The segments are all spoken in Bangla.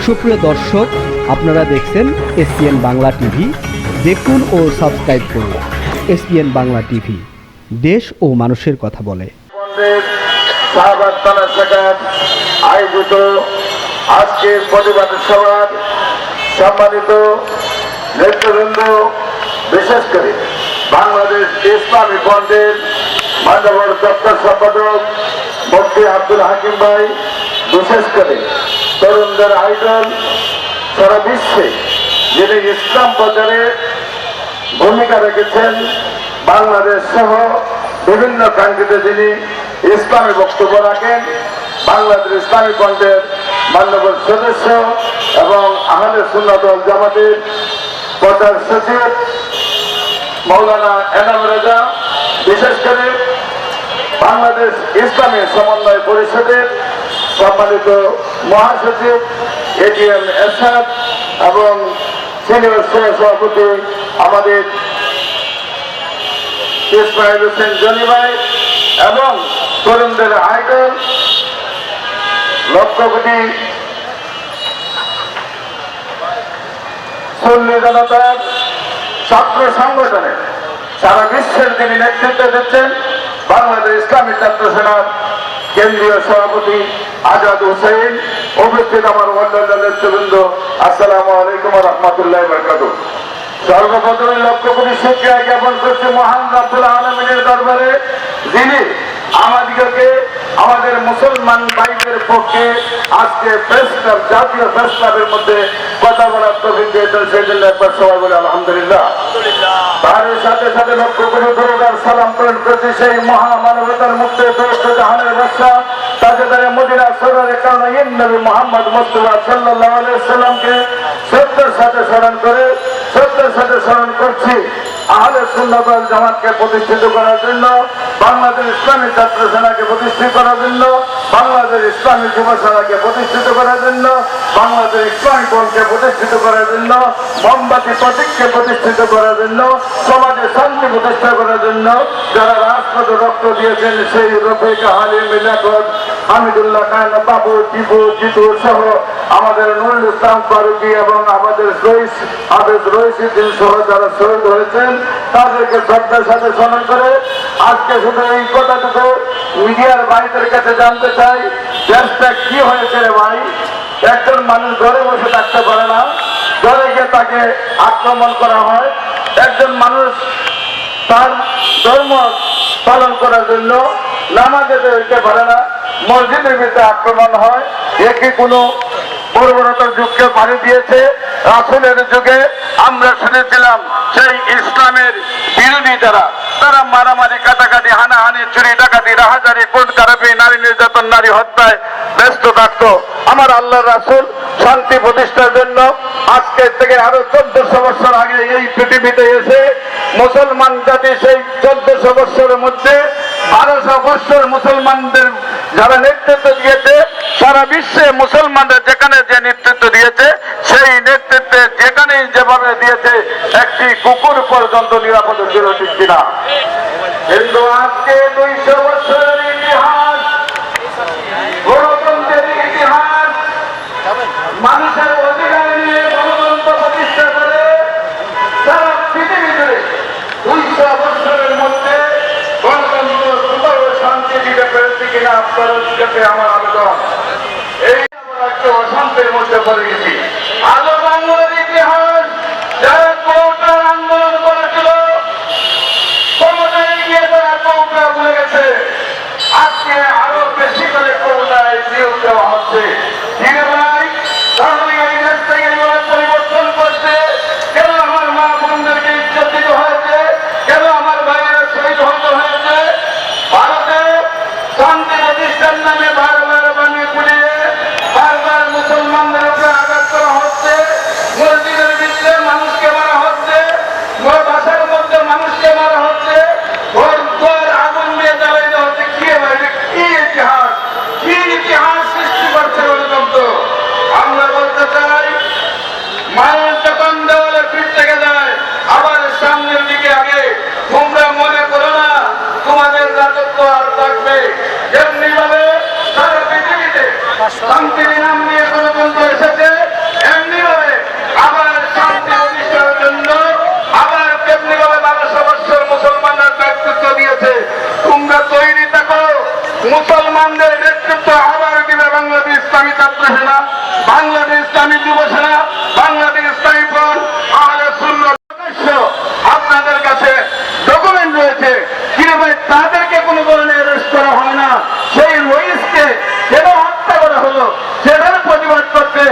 সুপ্রিয় দর্শক, আপনারা দেখছেন এসপিএন বাংলা টিভি। দেখুন ও সাবস্ক্রাইব করুন এসপিএন বাংলা টিভি, দেশ ও মানুষের কথা বলে। আয়োজিত আজকের প্রতিবাদ সভার সম্মানিত নেতৃবৃন্দ, বিশেষ করে বাংলাদেশ ইসলামী ফ্রন্টের মাননীয় দপ্তর সম্পাদক মুফতি আব্দুল হাকিম ভাই, বিশেষ করে তরুণদের আইডল, সারা বিশ্বে যিনি ইসলাম প্রচারে ভূমিকা রেখেছেন, বাংলাদেশ সহ বিভিন্ন কান্ট্রিতে যিনি ইসলামী বক্তব্য রাখেন, বাংলাদেশ ইসলামী ফ্রন্টের মাননীয় সদস্য এবং আহলে সুন্নাত ওয়াল জামাতের প্রচার সচিব মৌলানা এনাম রেজা, বিশেষ করে বাংলাদেশ ইসলামী সমন্বয় পরিষদের সম্মানিত মহাসচিব এটিএম এরশাদ এবং সিনিয়র সহ সভাপতি আমাদের ইসমাইল হোসেন জনি ভাই এবং তরুণদের আইডল লক্ষ কোটি সুন্নি জনতার ছাত্র সংগঠনের সারা বিশ্বের যিনি নেতৃত্ব দিচ্ছেন, বাংলাদেশ ইসলামী ছাত্র সেনার কেন্দ্রীয় সভাপতি আজাদ হোসেন, উপস্থিত আমার অন্যান্য নেতৃবৃন্দ, আসসালামু আলাইকুম ওয়া রাহমাতুল্লাহি ওয়া বারাকাতুহু। সর্বপ্রথমে লক্ষ কোটি শুকরিয়া জ্ঞাপন করছি মহান রব্বুল আলামিনের দরবারে, যিনি আমাদেরকে আমাদের মুসলমান ভাইদের পক্ষে আজকে প্রেস ক্লাব, জাতীয় প্রেস ক্লাবের মধ্যে কথা বলার তৌফিক দিয়েছেন। সেই জন্য একবার সবাই বলে আলহামদুলিল্লাহ। তার সাথে সাথে লক্ষ কোটি দরুদ সালাম প্রেরণ করছি সেই মহামানবতার মুক্ত জাহানের বাদশা তাজদারে মদিনা সরওয়ারে কাওনাইন নবী মুহাম্মদ মুস্তাফা সাল্লাল্লাহু আলাইহি ওয়াসাল্লামকে শ্রদ্ধার সাথে স্মরণ করছি। আহলে সুন্নাত ওয়াল জামাতকে প্রতিষ্ঠিত করার জন্য, বাংলাদেশ ইসলামী ছাত্র সেনাকে প্রতিষ্ঠিত করার জন্য, বাংলাদেশ ইসলামী যুব সেনাকে প্রতিষ্ঠিত করার জন্য, বাংলাদেশ ইসলামী ফ্রন্টকে প্রতিষ্ঠিত করার জন্য, মোমবাতি প্রতীককে প্রতিষ্ঠিত করার জন্য, সমাজে শান্তি প্রতিষ্ঠা করার জন্য যারা রাজপথে রক্ত দিয়েছেন, সেই রফিক, হালিম, লিয়াকত, হামিদুল্লাহ খান, বাবু, টিপু, জিতু সহ আমাদের নুরুল ইসলাম ফারুকী এবং আমাদের হাফেজ রইসুদ্দিন সহ যারা শহীদ হয়েছেন, তাদেরকে শ্রদ্ধার সাথে স্মরণ করে আজকে শুধু এই কথাটুকু মিডিয়ার ভাইদের কাছে জানতে চাই, দেশটা কি হয়েছে রে ভাই? একজন মানুষ ঘরে বসে থাকতে পারে না, ঘরে গিয়ে তাকে আক্রমণ করা হয়। একজন মানুষ তার ধর্ম পালন করার জন্য নামাজে যেতে পারে না, মসজিদের ভিতরে আক্রমণ হয়। একই কোনো বর্বরতার যুগকে পাড়ি দিয়েছে। রাসূলের যুগে আমরা শুনেছিলাম সেই ইসলামের বিরোধী যারা, তারা মারামারি, কাটাকাটি, হানাহানি, চুরি, ডাকাতি, রাহাজারি, কোর্ট কারাপি, নারী নির্যাতন, নারী হত্যায় ব্যস্ত থাকতো। আমার আল্লাহর রাসূল শান্তি প্রতিষ্ঠার জন্য আজকে থেকে আরো 1400 বছর আগে এই পৃথিবীতে এসে মুসলমান জাতি সেই 1400 বছরের মধ্যে 1200 বছর মুসলমানদের যারা নেতৃত্ব দিয়েছে, সারা বিশ্বে মুসলমানদের যেখানে যে নেতৃত্ব দিয়েছে, সেই নেতৃত্বে যেখানে যেভাবে দিয়েছে, একটি কুকুর পর্যন্ত নিরাপদ ছিল, ঠিক কিনা? কিন্তু আজকে 200 বছরের ইতিহাস, গণতন্ত্রের ইতিহাস, মানুষের অধিকার নিয়ে গণতন্ত্র প্রতিষ্ঠা করে সারা পৃথিবী জুড়ে 200 বছরের মধ্যে গণতন্ত্র কোথাও শান্তি দিতে পেরেছে কিনা আপনার কাছে আমার আবেদন। এই একটা অশান্তির মধ্যে পড়ে গেছি। আজও বাংলার ইতিহাস যারা কৌটার আন্দোলন করেছিল, ক্ষমতায় গিয়ে তারা কৌটা ভুলে গেছে। আজকে আরো বেশি করে কৌটায় নিয়োগ দেওয়া হচ্ছে। পরিবর্তন করছে কেন? আমার মা বোনদেরকে ইজ্জত দিতে হয়েছে কেন? আমার ভাইয়েরা শহীদ হতে হয়েছে। ভারতে শান্তি প্রতিষ্ঠার নামে বারবার বানিয়ে পুড়িয়ে বারবার মুসলমানদের উপরে আঘাত করা হচ্ছে, মসজিদের ভিতরে মানুষকে মারা হচ্ছে, বাসার মধ্যে মানুষকে মারা হচ্ছে, ঘর ঘর আগুন দিয়ে জ্বালাই দেওয়া হচ্ছে। কি ইতিহাস, কি ইতিহাস সৃষ্টি করছে গণতন্ত্র? আমরা বলতে চাই, মায়ের যখন দেওয়ালে পিঠ থেকে যায়, আবার সামনের দিকে আগে। তোমরা মনে করো না তোমাদের রাজত্ব আর থাকবে। যেমনি ভাবে সারা পৃথিবীতে শান্তির নাম নিয়ে গণতন্ত্র এসেছে, মুসলমানদের নেতৃত্ব আবার দিবে বাংলাদেশ ইসলামী ছাত্র সেনা, বাংলাদেশ ইসলামী যুব সেনা, বাংলাদেশ ইসলামী ফ্রন্ট, আহলে সুন্নাত। আপনাদের কাছে ডকুমেন্ট রয়েছে, কিন্তু ভাই তাদেরকে কোনো ধরনের অ্যারেস্ট করা হয় না। সেই রইসকে কেন হত্যা করা হলো সেটার প্রতিবাদ করতে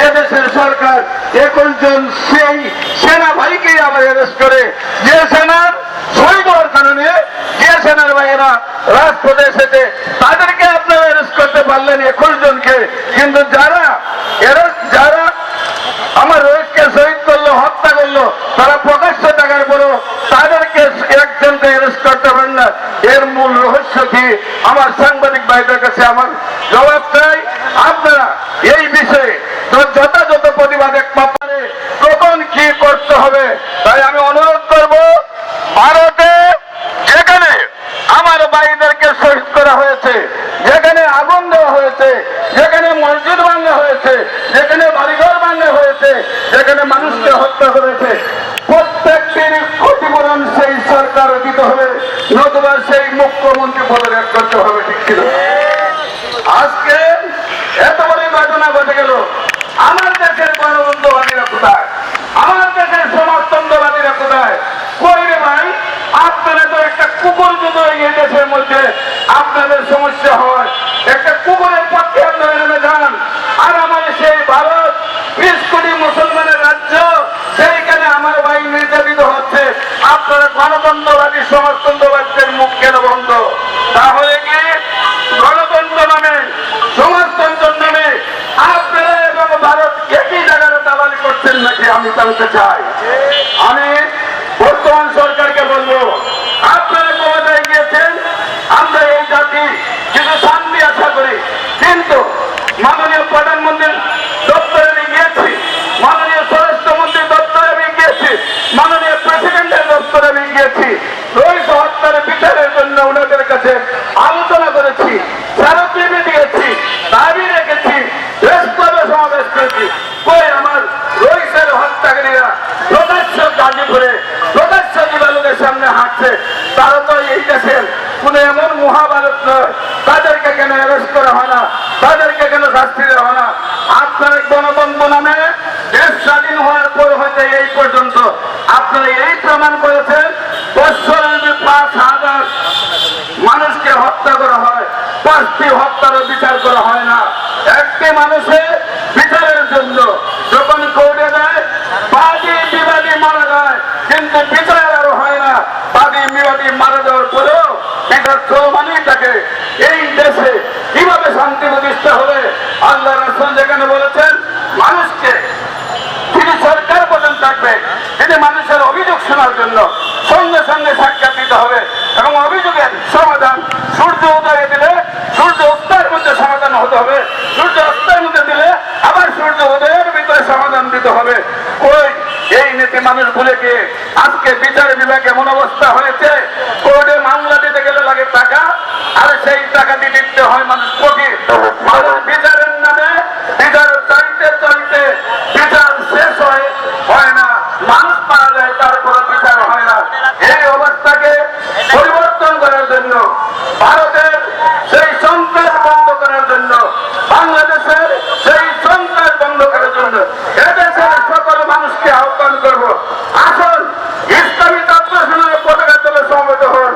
এদেশের সরকার 21 জন সেই সেনা ভাইকে আবার অ্যারেস্ট করে, যে সেনার শহীদ হওয়ার কারণে যে সেনার ভাইয়েরা রাজপথে এসেছে তাদেরকে আপনারা অ্যারেস্ট করতে পারলেন 21 জনকে, কিন্তু যারা আমার রোহিতকে শহীদ করলো, হত্যা করলো, তারা প্রকাশ্য টাকার পরও তাদেরকে একজনকে অ্যারেস্ট করতে পারেন না। এর মূল রহস্য কি? আমার সাংবাদিক ভাইদের কাছে আমার জবাব চাই। আপনারা এই বিষয়ে যথাযথ প্রতিবাদ একমাত্রে কখন কি করতে হবে, তাই আমি অনুরোধ করব, ভারতে যেখানে আমার ভাইদেরকে শহীদ করা হয়েছে, যেখানে আগুন দেওয়া হয়েছে, যেখানে মসজিদ ভাঙা হয়েছে, যেখানে বাড়িঘর ভাঙা হয়েছে, যেখানে মানুষকে হত্যা করেছে, প্রত্যেকটির ক্ষতিপূরণ সেই সরকার দিতে হবে, নতুবা সেই মুখ্যমন্ত্রী পদত্যাগ করতে হবে। ঠিক ছিল? আজকে এত বড় ঘটনা ঘটে গেল। আমার দেশের গণতন্ত্রবাদীরা কোথায়? আমার দেশের সমাজতন্ত্রবাদীরা কোথায়? কই রে ভাই? আপনারা তো একটা কুকুর যদি এই দেশের মধ্যে আপনাদের সমস্যা হয়, একটা কুকুরের পক্ষে আপনারা নেমে যান। আর আমার সেই ভারত 20 কোটি মুসলমানের রাজ্য, সেইখানে আমার ভাই নির্যাতিত হচ্ছে, আপনারা গণতন্ত্রবাদী সমাজতন্ত্রবাদীদের মুখ কেন বন্ধ? তাহলে কি গণতন্ত্র নামে, সমাজতন্ত্র নামে আপনারা এবং ভারত একই জায়গায় দালালি করছেন নাকি আমি জানতে চাই। আমি বর্তমান সরকারকে বলবো, আপনারা ক্ষমতায় গিয়েছেন, আমরা এই জাতি কিছু শান্তি আশা করি, কিন্তু মাননীয় প্রধানমন্ত্রীর দপ্তরে আমি গিয়েছি, মাননীয় স্বরাষ্ট্রমন্ত্রীর দপ্তরে আমি গিয়েছি, মাননীয় প্রেসিডেন্টের দপ্তরে আমি গিয়েছি, রোহিত হত্যার বিচারের জন্য ওনাদের কাছে আলোচনা করেছি, স্মারকলিপি দিয়েছি, দাবি রেখেছি, প্রেসক্লাবে সমাবেশ করেছি। কই আমার রোহিতের হত্যাকারীরা প্রকাশ্য গাজীপুরে প্রকাশ্য দিবালোকের সামনে হাঁটছে, তারা তো এই দেশের কোন এমন মহাভারত নয়, তাদেরকে কেন অ্যারেস্ট করা হয় না, তাদেরকে কেন শাস্তি দেওয়া হয় না? আপনার গণতন্ত্র নামে দেশ স্বাধীন হওয়ার পর হইতে এই পর্যন্ত আপনারা এই প্রমাণ করেছেন, বৎসরের 5,000 মানুষকে হত্যা করা হয়, 5টি হত্যারও বিচার করা হয় না। একটি মানুষের বিচারের জন্য যখন কোর্টে যায়, বাদী বিবাদী মারা যায়, কিন্তু বিচার আরো হয় না। বাদী বিবাদী মারা যাওয়ার পরেও বিচার চলমানই থাকে। এই দেশে কিভাবে শান্তি প্রতিষ্ঠা হবে? আল্লাহ রাসূল যেখানে বলেছেন, মানুষকে তিনি সরকার পর্যন্ত থাকবে, তিনি মানুষের অভিযোগ শোনার জন্য সঙ্গে সঙ্গে সাক্ষাৎ দিতে হবে, এবং অভিযোগের সমাধান সূর্য উদয়ে দিলে সূর্য অস্তের মধ্যে সমাধান হতে হবে, সূর্য অস্তের মধ্যে দিলে আবার সূর্য উদয়ের ভিতরে সমাধান দিতে হবে। ওই এই নীতি মানুষ ভুলে গিয়ে আজকে বিচার বিভাগে এমন অবস্থা হয়েছে, কোর্টে মামলা দিতে গেলে লাগে টাকা, আর সেই টাকা দিতে হয় মানুষ কোটি। মানুষ বিচারের নামে বিচার চাইতে চাইতে বিচার শেষ হয় না, মানুষ মারা যায়, তারপরে বিচার হয় না। এই অবস্থাকে পরিবর্তন করার জন্য, ভারতের সেই সন্ত্রাস বন্ধ করার জন্য, বাংলাদেশের সেই সন্ত্রাস বন্ধ করার জন্য এদেশের সকল মানুষকে আহ্বান করব, আসুন ইসলামী ছাত্র সেনার পতাকা তলে সমবেত হন,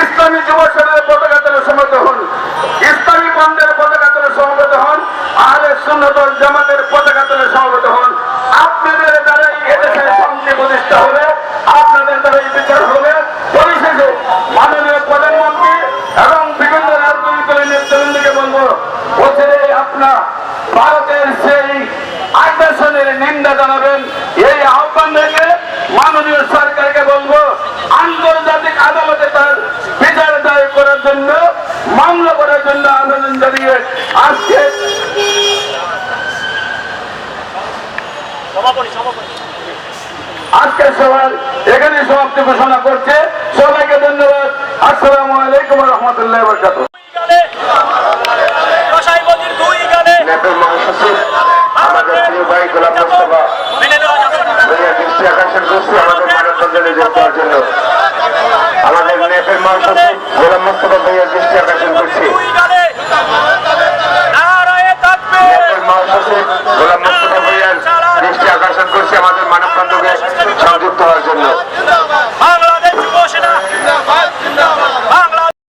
ইসলামী যুব সেনার পতাকা তলে সমবেত হন, ইসলামী বন্ধের পতাকা তলে সমবেত হন, আহলে সুন্নাত ওয়াল জামাতের পতাকা তলে সমবেত হন। আপনাদের দ্বারাই এদেশে শান্তি প্রতিষ্ঠা হবে, আপনাদের দ্বারাই বিচার হবে। পরিশেষে মাননীয় প্রধানমন্ত্রী এবং বিভিন্ন রাজনৈতিক দলের নেতৃবৃন্দকে বলবো, বছরে আপনার ভারতের সেই আগ্রাসনের নিন্দা জানাবেন। এই আহ্বান রেখে মাননীয় সরকারকে বলবো, আন্তর্জাতিক আদালতে তার বিচার দায়ের করার জন্য, মামলা করার জন্য আবেদন জানিয়ে আজকে সবাই এখানে সমাপ্তি ঘোষণা করছে। সবাইকে ধন্যবাদ। আসসালামু আলাইকুম ওয়া রাহমাতুল্লাহি ওয়া বারাকাতুহু। আমাদের প্রিয় ভাই গোলাম মোস্তফা দৃষ্টি আকর্ষণ করছি আমাদের মানববন্ধনে যোগ দেওয়ার জন্য। আমাদের নেপের মহাসচিব গোলাম মোস্তফা ভাইয়ের দৃষ্টি আকর্ষণ করছি। করছি আমাদের মানববন্ধনে সংযুক্ত হওয়ার জন্য।